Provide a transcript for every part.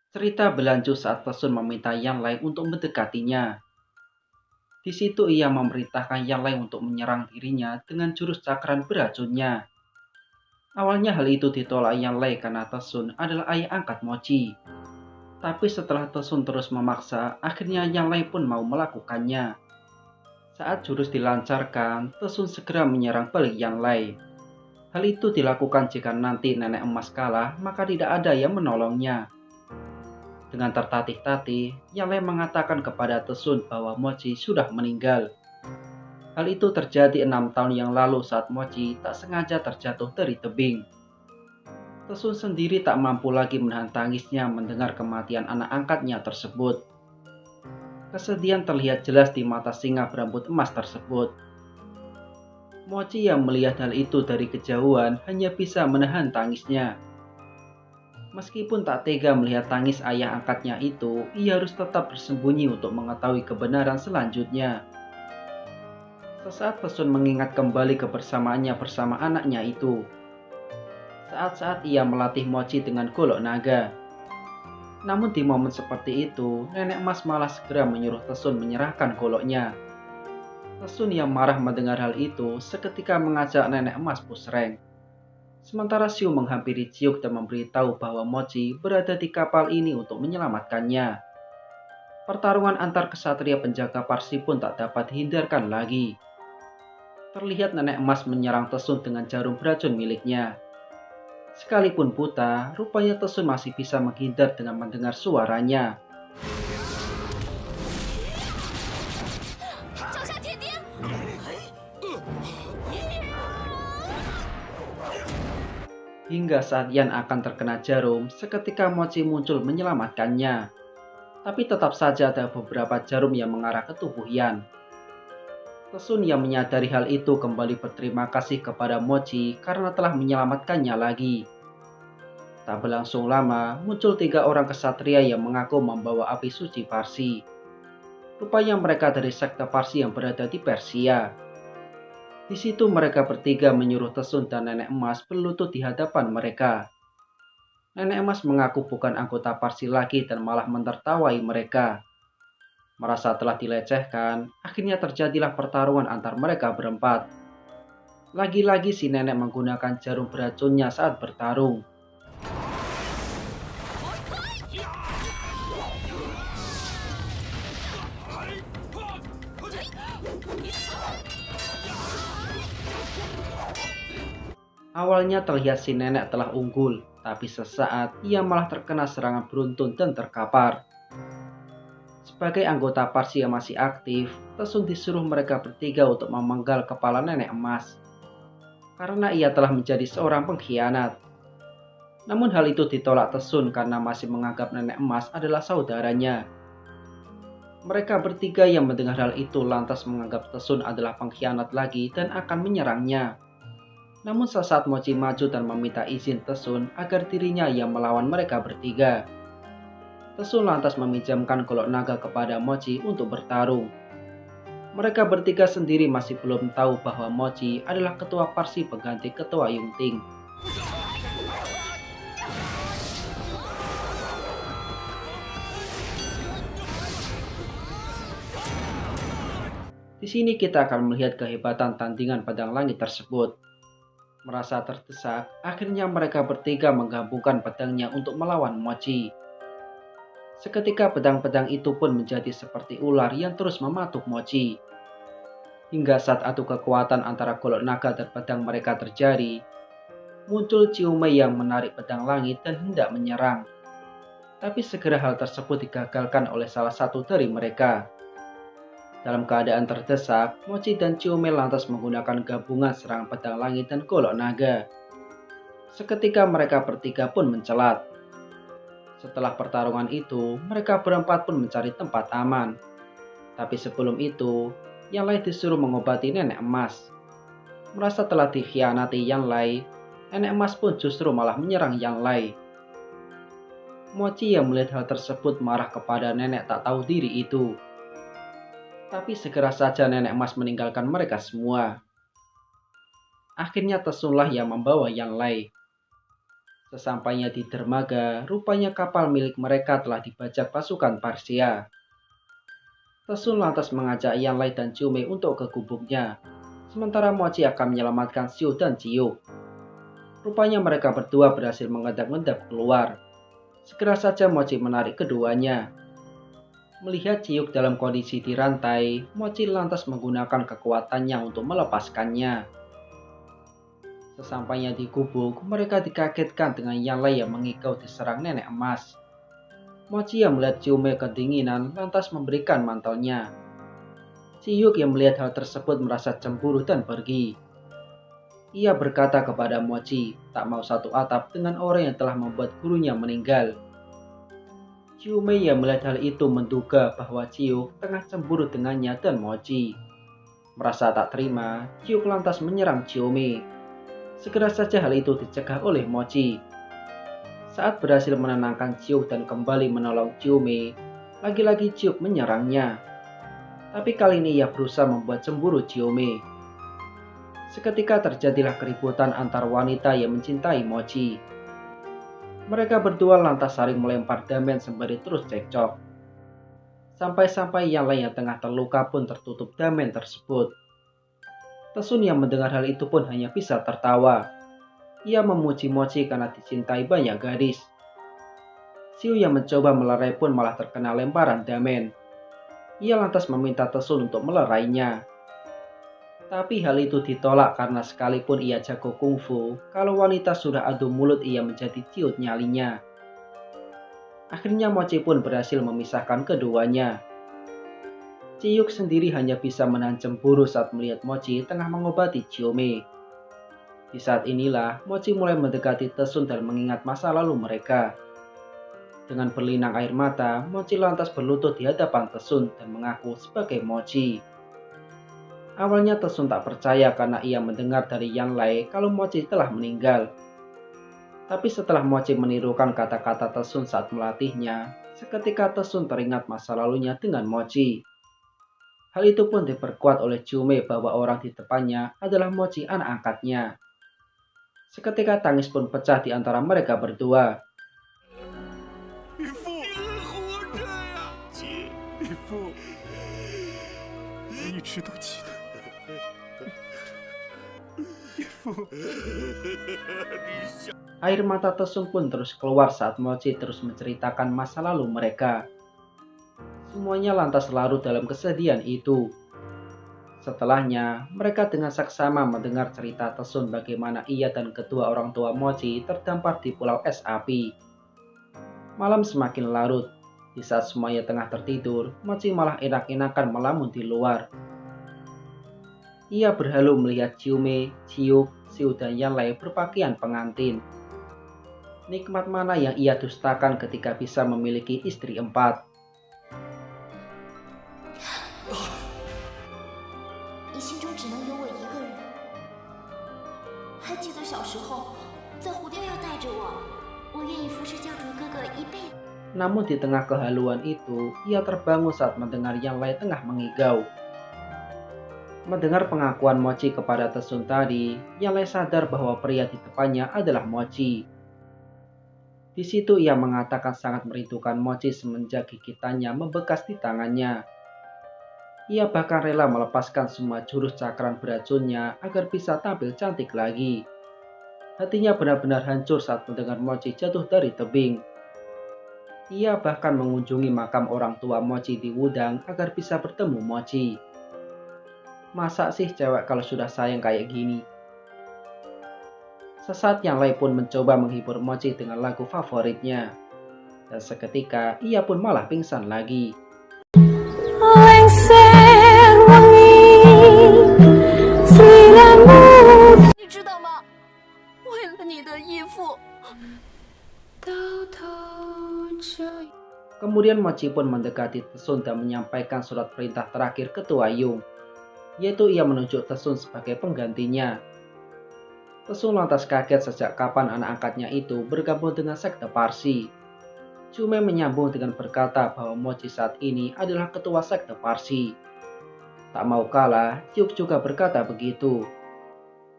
Cerita berlanjut saat Tesun meminta Yan Lai untuk mendekatinya. Di situ ia memerintahkan Yan Lai untuk menyerang dirinya dengan jurus cakran beracunnya. Awalnya hal itu ditolak Yan Lai karena Tesun adalah ayah angkat Mochi. Tapi setelah Tesun terus memaksa, akhirnya Yan Lai pun mau melakukannya. Saat jurus dilancarkan, Tesun segera menyerang balik Yan Lai. Hal itu dilakukan jika nanti nenek emas kalah, maka tidak ada yang menolongnya. Dengan tertatih-tatih, Yan Lai mengatakan kepada Tesun bahwa Mochi sudah meninggal. Hal itu terjadi 6 tahun yang lalu saat Mochi tak sengaja terjatuh dari tebing. Tesun sendiri tak mampu lagi menahan tangisnya mendengar kematian anak angkatnya tersebut. Kesedihan terlihat jelas di mata singa berambut emas tersebut. Mochi yang melihat hal itu dari kejauhan hanya bisa menahan tangisnya. Meskipun tak tega melihat tangis ayah angkatnya itu, ia harus tetap bersembunyi untuk mengetahui kebenaran selanjutnya. Sesaat Tesun mengingat kembali kebersamaannya bersama anaknya itu. Saat-saat ia melatih Mochi dengan golok naga. Namun di momen seperti itu, nenek emas malah segera menyuruh Tesun menyerahkan goloknya. Tesun yang marah mendengar hal itu seketika mengajak nenek emas push rank. Sementara Xiu menghampiri Ciuk dan memberitahu bahwa Mochi berada di kapal ini untuk menyelamatkannya. Pertarungan antar kesatria penjaga Parsi pun tak dapat dihindarkan lagi. Terlihat nenek emas menyerang Tesun dengan jarum beracun miliknya. Sekalipun buta, rupanya Tesun masih bisa menghindar dengan mendengar suaranya. Hingga saat Yan akan terkena jarum, seketika Mochi muncul menyelamatkannya. Tapi tetap saja ada beberapa jarum yang mengarah ke tubuh Yan. Tesun yang menyadari hal itu kembali berterima kasih kepada Mochi karena telah menyelamatkannya lagi. Tak berlangsung lama, muncul 3 orang kesatria yang mengaku membawa api suci Parsi. Rupanya mereka dari sekte Parsi yang berada di Persia. Di situ mereka bertiga menyuruh Tesun dan Nenek Emas berlutut di hadapan mereka. Nenek Emas mengaku bukan anggota Parsi lagi dan malah menertawai mereka. Merasa telah dilecehkan, akhirnya terjadilah pertarungan antar mereka berempat. Lagi-lagi si nenek menggunakan jarum beracunnya saat bertarung. Awalnya terlihat si nenek telah unggul, tapi sesaat ia malah terkena serangan beruntun dan terkapar. Sebagai anggota Parsi yang masih aktif, Tesun disuruh mereka bertiga untuk memenggal kepala nenek emas. Karena ia telah menjadi seorang pengkhianat. Namun hal itu ditolak Tesun karena masih menganggap nenek emas adalah saudaranya. Mereka bertiga yang mendengar hal itu lantas menganggap Tesun adalah pengkhianat lagi dan akan menyerangnya. Namun sesaat Mochi maju dan meminta izin Tesun agar dirinya yang melawan mereka bertiga. Tesun lantas meminjamkan golok naga kepada Mochi untuk bertarung. Mereka bertiga sendiri masih belum tahu bahwa Mochi adalah ketua Parsi pengganti ketua Yungting. Di sini kita akan melihat kehebatan tandingan pedang langit tersebut. Merasa terdesak, akhirnya mereka bertiga menggabungkan pedangnya untuk melawan Mochi. Seketika pedang-pedang itu pun menjadi seperti ular yang terus mematuk Mochi. Hingga saat adu kekuatan antara golok naga dan pedang mereka terjadi, muncul Ciumei yang menarik pedang langit dan hendak menyerang. Tapi segera hal tersebut digagalkan oleh salah satu dari mereka. Dalam keadaan terdesak, Mochi dan Ciumei lantas menggunakan gabungan serangan pedang langit dan golok naga. Seketika mereka bertiga pun mencelat. Setelah pertarungan itu, mereka berempat pun mencari tempat aman. Tapi sebelum itu, Yan Lai disuruh mengobati nenek emas. Merasa telah dikhianati Yan Lai, nenek emas pun justru malah menyerang Yan Lai. Mochi yang melihat hal tersebut marah kepada nenek tak tahu diri itu. Tapi segera saja nenek emas meninggalkan mereka semua. Akhirnya Tesunlah yang membawa Yan Lai. Sesampainya di dermaga, rupanya kapal milik mereka telah dibajak pasukan Parsia. Tesun lantas mengajak Yanlei dan Ciumei untuk ke gubuknya, sementara Mochi akan menyelamatkan Xiu dan Ciuk. Rupanya mereka berdua berhasil mengendap-endap keluar. Segera saja Mochi menarik keduanya. Melihat Ciuk dalam kondisi dirantai, Mochi lantas menggunakan kekuatannya untuk melepaskannya. Sesampainya di gubuk, mereka dikagetkan dengan Yanlei yang mengigau diserang nenek emas. Mochi yang melihat Ciumei kedinginan lantas memberikan mantelnya. Ciuk yang melihat hal tersebut merasa cemburu dan pergi. Ia berkata kepada Mochi, tak mau satu atap dengan orang yang telah membuat gurunya meninggal. Ciumei yang melihat hal itu menduga bahwa Ciuk tengah cemburu dengannya dan Mochi. Merasa tak terima, Ciuk lantas menyerang Ciumei. Segera saja hal itu dicegah oleh Mochi. Saat berhasil menenangkan Ciuk dan kembali menolong Ciumei, lagi-lagi Ciuk menyerangnya. Tapi kali ini ia berusaha membuat cemburu Ciumei. Seketika terjadilah keributan antar wanita yang mencintai Mochi. Mereka berdua lantas saling melempar damen sembari terus cekcok. Sampai-sampai Yanlei yang tengah terluka pun tertutup damen tersebut. Tesun yang mendengar hal itu pun hanya bisa tertawa. Ia memuji Mochi karena dicintai banyak gadis. Xiu yang mencoba melerai pun malah terkena lemparan damen. Ia lantas meminta Tesun untuk melerainya. Tapi hal itu ditolak karena sekalipun ia jago kungfu, kalau wanita sudah adu mulut ia menjadi ciut nyalinya. Akhirnya Mochi pun berhasil memisahkan keduanya. Ciuk sendiri hanya bisa menahan cemburu saat melihat Mochi tengah mengobati Ciumei. Di saat inilah, Mochi mulai mendekati Tesun dan mengingat masa lalu mereka. Dengan berlinang air mata, Mochi lantas berlutut di hadapan Tesun dan mengaku sebagai Mochi. Awalnya Tesun tak percaya karena ia mendengar dari Yanlei kalau Mochi telah meninggal. Tapi setelah Mochi menirukan kata-kata Tesun saat melatihnya, seketika Tesun teringat masa lalunya dengan Mochi. Hal itu pun diperkuat oleh Ciumei bahwa orang di depannya adalah Mochi anak angkatnya. Seketika tangis pun pecah di antara mereka berdua. Air mata Tesun pun terus keluar saat Mochi terus menceritakan masa lalu mereka. Semuanya lantas larut dalam kesedihan itu. Setelahnya, mereka dengan saksama mendengar cerita Tesun bagaimana ia dan kedua orang tua Mochi terdampar di pulau es api. Malam semakin larut. Di saat semuanya tengah tertidur, Mochi malah enak-enakan melamun di luar. Ia berhalu melihat Ciumei, Ciuk, Xiu dan Yanlei berpakaian pengantin. Nikmat mana yang ia dustakan ketika bisa memiliki istri 4. Namun di tengah kehaluan itu, ia terbangun saat mendengar Yanlei tengah mengigau. Mendengar pengakuan Mochi kepada Tesun tadi, Yanlei sadar bahwa pria di depannya adalah Mochi. Di situ ia mengatakan sangat merindukan Mochi semenjak gigitannya membekas di tangannya. Ia bahkan rela melepaskan semua jurus cakran beracunnya agar bisa tampil cantik lagi. Hatinya benar-benar hancur saat mendengar Mochi jatuh dari tebing. Ia bahkan mengunjungi makam orang tua Mochi di Wudang agar bisa bertemu Mochi. Masa sih cewek kalau sudah sayang kayak gini? Sesaat Yanlei pun mencoba menghibur Mochi dengan lagu favoritnya. Dan seketika ia pun malah pingsan lagi. Kemudian Mochi pun mendekati Tesun dan menyampaikan surat perintah terakhir Ketua Yung, yaitu ia menunjuk Tesun sebagai penggantinya. Tesun lantas kaget sejak kapan anak angkatnya itu bergabung dengan sekte Parsi. Ciumei menyambung dengan berkata bahwa Mochi saat ini adalah ketua sekte Parsi. Tak mau kalah, Ciuk juga berkata begitu.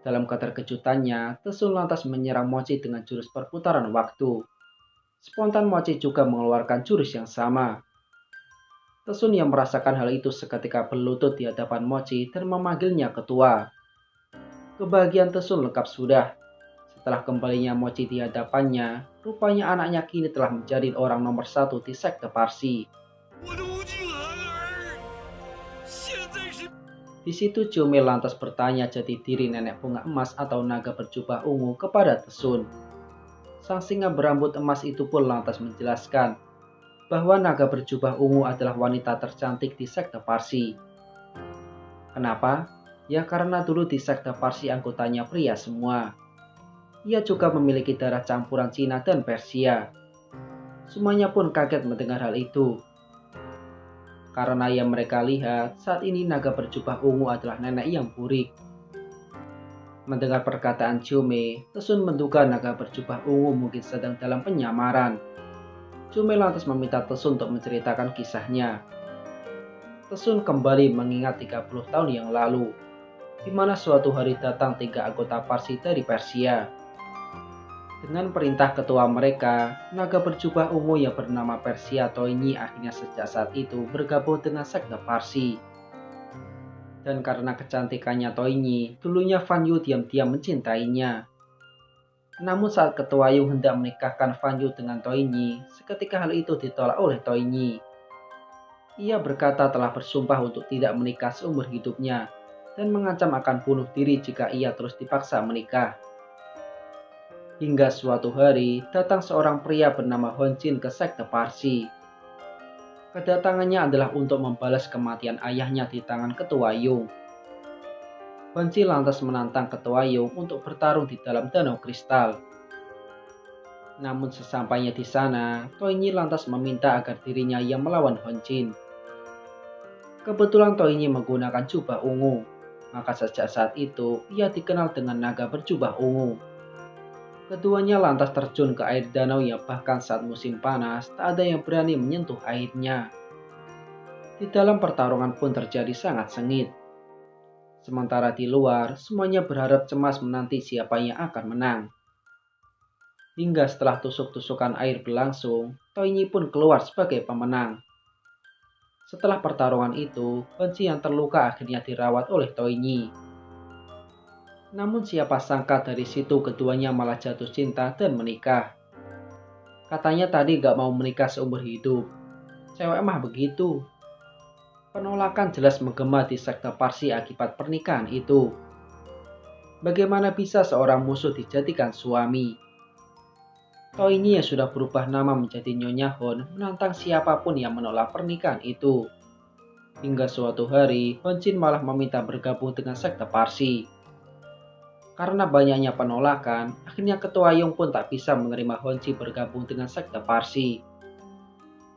Dalam keterkejutannya, Tesun lantas menyerang Mochi dengan jurus perputaran waktu. Spontan Mochi juga mengeluarkan jurus yang sama. Tesun yang merasakan hal itu seketika berlutut di hadapan Mochi dan memanggilnya ketua. Kebahagiaan Tesun lengkap sudah. Setelah kembalinya Mochi di hadapannya, rupanya anaknya kini telah menjadi orang nomor satu di sekte Parsi. Di situ Chome lantas bertanya jati diri nenek bunga emas atau naga berjubah ungu kepada Tesun. Sang singa berambut emas itu pun lantas menjelaskan bahwa naga berjubah ungu adalah wanita tercantik di sekte Parsi. Kenapa? Ya karena dulu di sekte Parsi anggotanya pria semua. Ia juga memiliki darah campuran Cina dan Persia. Semuanya pun kaget mendengar hal itu. Karena yang mereka lihat, saat ini naga berjubah ungu adalah nenek yang burik. Mendengar perkataan Chome, Tesun menduga naga berjubah ungu mungkin sedang dalam penyamaran. Chome lantas meminta Tesun untuk menceritakan kisahnya. Tesun kembali mengingat 30 tahun yang lalu, di mana suatu hari datang 3 anggota Parsi dari Persia. Dengan perintah ketua mereka, naga berjubah ungu yang bernama Persia Toinyi akhirnya sejak saat itu bergabung dengan sekte Parsi. Dan karena kecantikannya Toinyi, dulunya Fan Yu diam-diam mencintainya. Namun saat ketua Yu hendak menikahkan Fan Yu dengan Toinyi, seketika hal itu ditolak oleh Toinyi. Ia berkata telah bersumpah untuk tidak menikah seumur hidupnya, dan mengancam akan bunuh diri jika ia terus dipaksa menikah. Hingga suatu hari, datang seorang pria bernama Honjin ke sekte Parsi. Kedatangannya adalah untuk membalas kematian ayahnya di tangan ketua Yung. Honjin lantas menantang ketua Yung untuk bertarung di dalam danau kristal. Namun sesampainya di sana, Toinyi lantas meminta agar dirinya yang melawan Honjin. Kebetulan Toinyi menggunakan jubah ungu, maka sejak saat itu ia dikenal dengan naga berjubah ungu. Keduanya lantas terjun ke air danau yang bahkan saat musim panas tak ada yang berani menyentuh airnya. Di dalam pertarungan pun terjadi sangat sengit. Sementara di luar, semuanya berharap cemas menanti siapa yang akan menang. Hingga setelah tusuk-tusukan air berlangsung, Toinyi pun keluar sebagai pemenang. Setelah pertarungan itu, Honji yang terluka akhirnya dirawat oleh Toinyi. Namun siapa sangka dari situ keduanya malah jatuh cinta dan menikah. Katanya tadi gak mau menikah seumur hidup. Cewek mah begitu. Penolakan jelas menggema di sekte Parsi akibat pernikahan itu. Bagaimana bisa seorang musuh dijadikan suami? Toinyi yang sudah berubah nama menjadi Nyonya Hon menantang siapapun yang menolak pernikahan itu. Hingga suatu hari, Honjin malah meminta bergabung dengan sekte Parsi. Karena banyaknya penolakan, akhirnya ketua Yung pun tak bisa menerima Honji bergabung dengan sekte Parsi.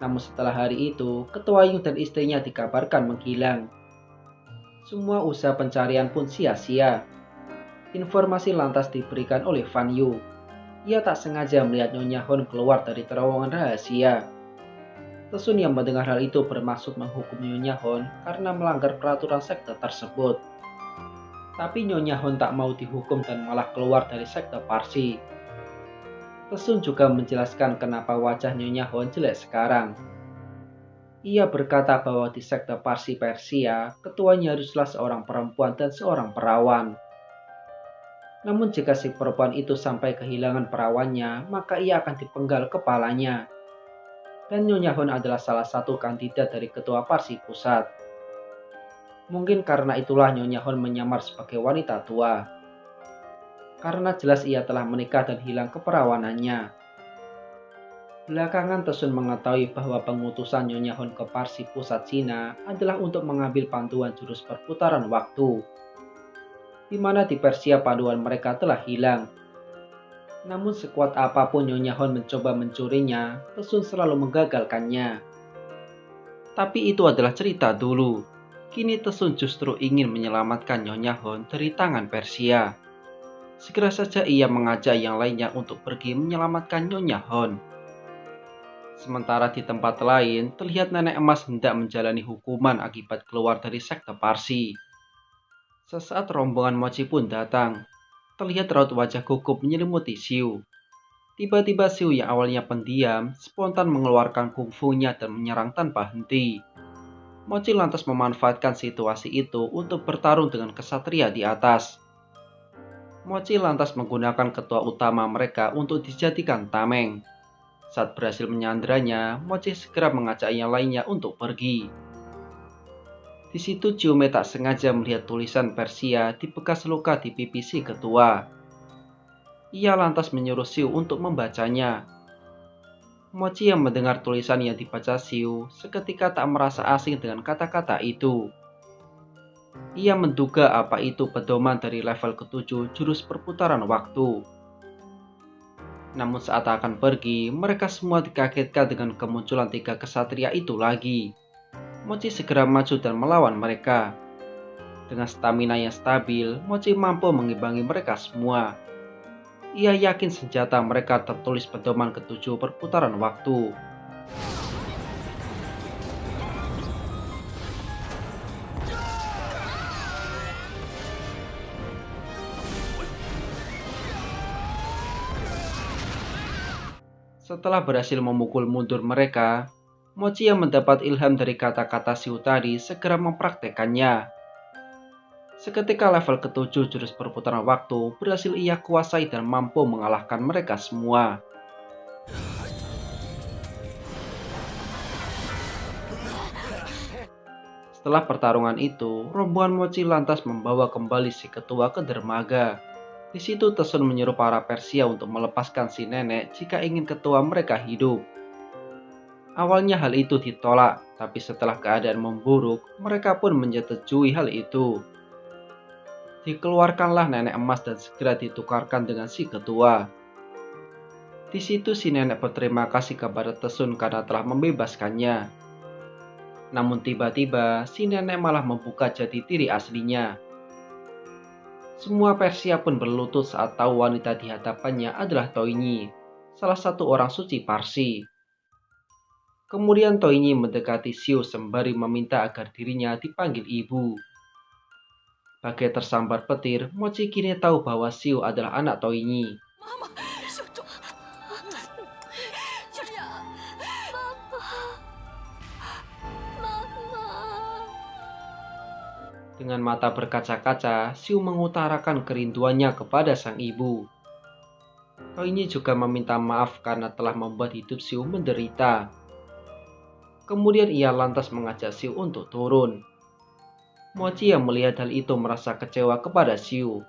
Namun setelah hari itu, ketua Yung dan istrinya dikabarkan menghilang. Semua usaha pencarian pun sia-sia. Informasi lantas diberikan oleh Fan Yu. Ia tak sengaja melihat Nyonya Hon keluar dari terowongan rahasia. Tesun yang mendengar hal itu bermaksud menghukum Nyonya Hon karena melanggar peraturan sekte tersebut. Tapi Nyonya Hon tak mau dihukum dan malah keluar dari sekte Parsi. Tesun juga menjelaskan kenapa wajah Nyonya Hon jelek sekarang. Ia berkata bahwa di sekte Parsi Persia, ketuanya haruslah seorang perempuan dan seorang perawan. Namun jika si perempuan itu sampai kehilangan perawannya, maka ia akan dipenggal kepalanya. Dan Nyonya Hon adalah salah satu kandidat dari ketua Parsi pusat. Mungkin karena itulah Nyonya Hon menyamar sebagai wanita tua. Karena jelas ia telah menikah dan hilang keperawanannya. Belakangan Tesun mengetahui bahwa pengutusan Nyonya Hon ke Parsi pusat Cina adalah untuk mengambil panduan jurus perputaran waktu. Di mana di Persia panduan mereka telah hilang. Namun sekuat apapun Nyonya Hon mencoba mencurinya, Tesun selalu menggagalkannya. Tapi itu adalah cerita dulu. Kini Tesun justru ingin menyelamatkan Nyonya Hon dari tangan Persia. Segera saja ia mengajak yang lainnya untuk pergi menyelamatkan Nyonya Hon. Sementara di tempat lain, terlihat nenek emas hendak menjalani hukuman akibat keluar dari sekte Parsi. Sesaat rombongan Mochi pun datang. terlihat raut wajah gugup menyelimuti Xiu. Tiba-tiba Xiu yang awalnya pendiam, spontan mengeluarkan kungfunya dan menyerang tanpa henti. Mochi lantas memanfaatkan situasi itu untuk bertarung dengan kesatria di atas. Mochi lantas menggunakan ketua utama mereka untuk dijadikan tameng. Saat berhasil menyandranya, Mochi segera mengajak yang lainnya untuk pergi. Di situ Chiume tak sengaja melihat tulisan Persia di bekas luka di pipi si ketua. Ia lantas menyuruh Xiu untuk membacanya. Mochi yang mendengar tulisan yang dibaca Xiu seketika tak merasa asing dengan kata-kata itu. Ia menduga apa itu pedoman dari level ke-7 jurus perputaran waktu. Namun saat akan pergi, mereka semua dikagetkan dengan kemunculan 3 kesatria itu lagi. Mochi segera maju dan melawan mereka. Dengan stamina yang stabil, Mochi mampu mengimbangi mereka semua. Ia yakin senjata mereka tertulis pedoman ke-7 perputaran waktu. Setelah berhasil memukul mundur mereka, Mochi yang mendapat ilham dari kata-kata Xiu tadi segera mempraktekannya. Seketika level ke-7 jurus perputaran waktu berhasil ia kuasai dan mampu mengalahkan mereka semua. Setelah pertarungan itu, rombongan Mochi lantas membawa kembali si ketua ke dermaga. Di situ Tesun menyuruh para Persia untuk melepaskan si nenek jika ingin ketua mereka hidup. Awalnya hal itu ditolak, tapi setelah keadaan memburuk, mereka pun menyetujui hal itu. Dikeluarkanlah nenek emas dan segera ditukarkan dengan si ketua. Di situ si nenek berterima kasih kepada Tesun karena telah membebaskannya. Namun tiba-tiba si nenek malah membuka jati diri aslinya. Semua Persia pun berlutut saat tahu wanita di hadapannya adalah Toinyi, salah satu orang suci Parsi. Kemudian Toinyi mendekati Xiu sembari meminta agar dirinya dipanggil ibu. Bagai tersambar petir, Mochi kini tahu bahwa Xiu adalah anak Toinyi. Dengan mata berkaca-kaca, Xiu mengutarakan kerinduannya kepada sang ibu. Toinyi juga meminta maaf karena telah membuat hidup Xiu menderita. Kemudian ia lantas mengajak Xiu untuk turun. Mochi yang melihat hal itu merasa kecewa kepada Xiu.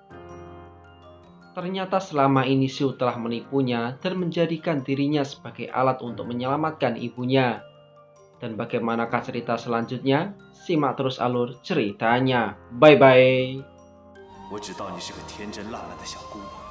Ternyata selama ini Xiu telah menipunya dan menjadikan dirinya sebagai alat untuk menyelamatkan ibunya. Dan bagaimanakah cerita selanjutnya? Simak terus alur ceritanya. Bye bye. 我只道你是个天真烂漫的小姑娘，